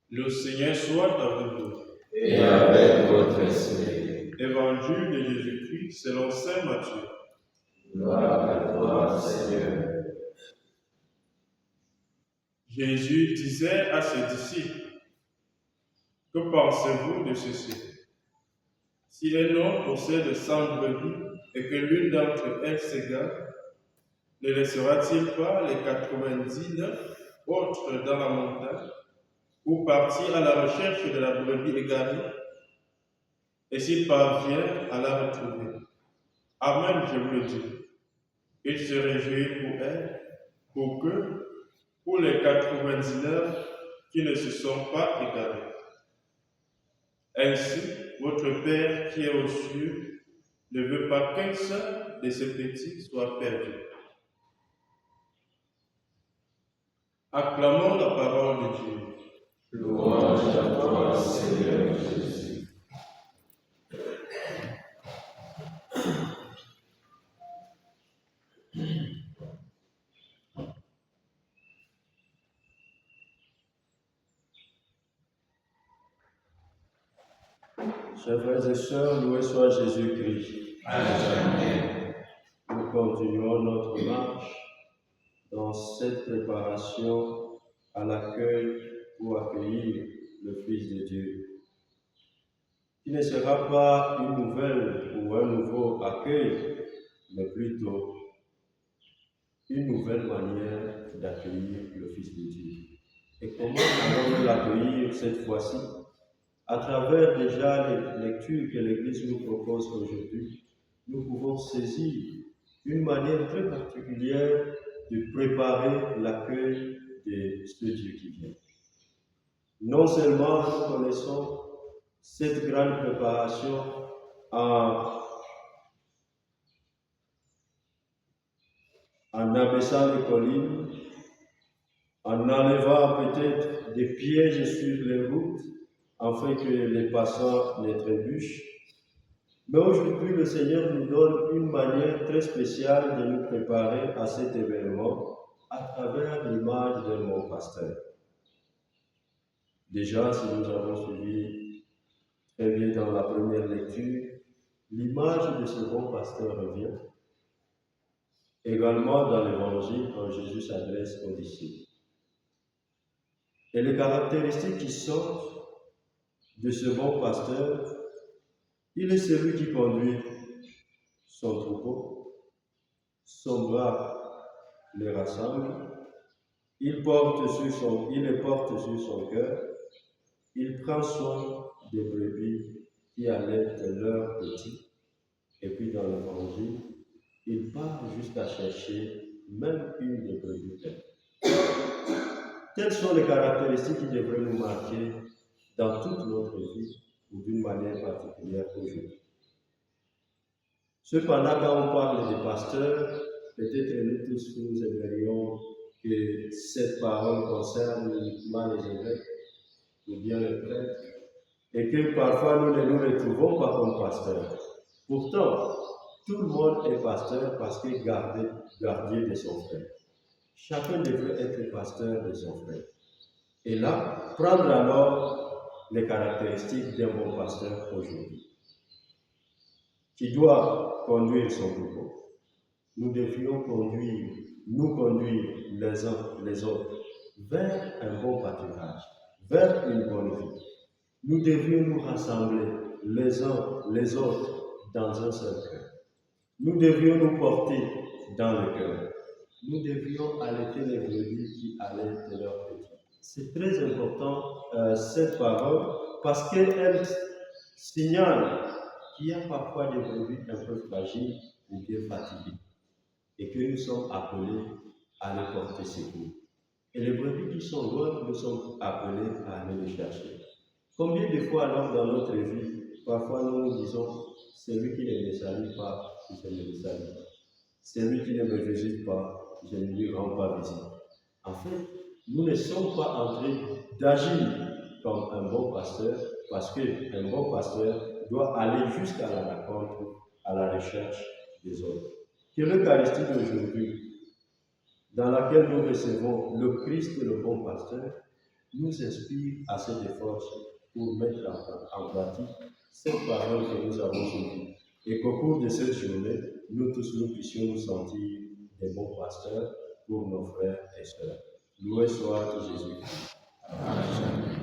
Le Seigneur soit avec vous. Et avec votre esprit. Évangile de Jésus-Christ selon saint Matthieu. Gloire à toi, Seigneur. Jésus disait à ses disciples, que pensez-vous de ceci? Si un homme possède 100 brebis et que l'une d'entre elles s'égare, ne laissera-t-il pas les 99 autres dans la montagne pour partir à la recherche de la brebis égarée? Et s'il parvient à la retrouver, Amen, je vous le dis, il se réjouit pour elle, pour les 99 qui ne se sont pas égarés. Ainsi, votre Père qui est aux cieux ne veut pas qu'un seul de ces petits soit perdu. Acclamons la parole de Dieu. Louange à toi, Seigneur Jésus. Chers frères et sœurs, loué soit Jésus-Christ. Amen. Nous continuons notre marche dans cette préparation à l'accueil pour accueillir le Fils de Dieu, qui ne sera pas une nouvelle ou un nouveau accueil, mais plutôt une nouvelle manière d'accueillir le Fils de Dieu. Et comment allons-nous l'accueillir cette fois-ci? À travers déjà les lectures que l'Église nous propose aujourd'hui, nous pouvons saisir une manière très particulière de préparer l'accueil de ce Dieu qui vient. Non seulement nous connaissons cette grande préparation en abaissant les collines, en enlevant peut-être des pièges sur les routes, afin que les passants ne trébuchent. Mais aujourd'hui, le Seigneur nous donne une manière très spéciale de nous préparer à cet événement à travers l'image d'un bon pasteur. Déjà, si nous avons suivi très bien dans la première lecture, l'image de ce bon pasteur revient. Également dans l'Évangile, quand Jésus s'adresse aux disciples. Et les caractéristiques qui sortent de ce bon pasteur, il est celui qui conduit son troupeau, son bras les rassemble, il les porte sur son cœur, il prend soin des brebis qui allaitent leurs petits, et puis dans l'Évangile, il part jusqu'à chercher même une des brebis perdues. Telles sont les caractéristiques qui devraient nous marquer dans toute notre vie, ou d'une manière particulière aujourd'hui. Cependant, quand on parle des pasteurs, peut-être nous tous nous aimerions que cette parole concerne uniquement les évêques ou bien les prêtres, et que parfois nous ne nous retrouvons pas comme pasteurs. Pourtant, tout le monde est pasteur parce que gardien de son frère. Chacun devrait être pasteur de son frère. Et là, prendre alors les caractéristiques d'un bon pasteur aujourd'hui, qui doit conduire son troupeau. Nous devrions nous conduire les uns les autres vers un bon pâturage, vers une bonne vie. Nous devrions nous rassembler les uns les autres dans un seul cœur. Nous devrions nous porter dans le cœur. Nous devrions allaiter les brebis qui allaitent leurs petits. C'est très important cette parole parce qu'elle signale qu'il y a parfois des brebis un peu fragiles ou bien fatiguées et que nous sommes appelés à les porter secours. Et les brebis qui sont loin, nous sommes appelés à aller les chercher. Combien de fois alors dans notre vie, parfois nous nous disons, celui qui ne me salue pas, je ne le salue pas. Celui qui ne me visite pas, je ne lui rends pas visite. En fait, nous ne sommes pas en train d'agir comme un bon pasteur, parce qu'un bon pasteur doit aller jusqu'à la rencontre, à la recherche des autres. Que l'Eucharistie d'aujourd'hui, dans laquelle nous recevons le Christ, le bon pasteur, nous inspire assez de force pour mettre en pratique cette parole que nous avons suivie. Et qu'au cours de cette journée, nous tous nous puissions nous sentir des bons pasteurs pour nos frères et sœurs. Loué soit Jésus. Amen.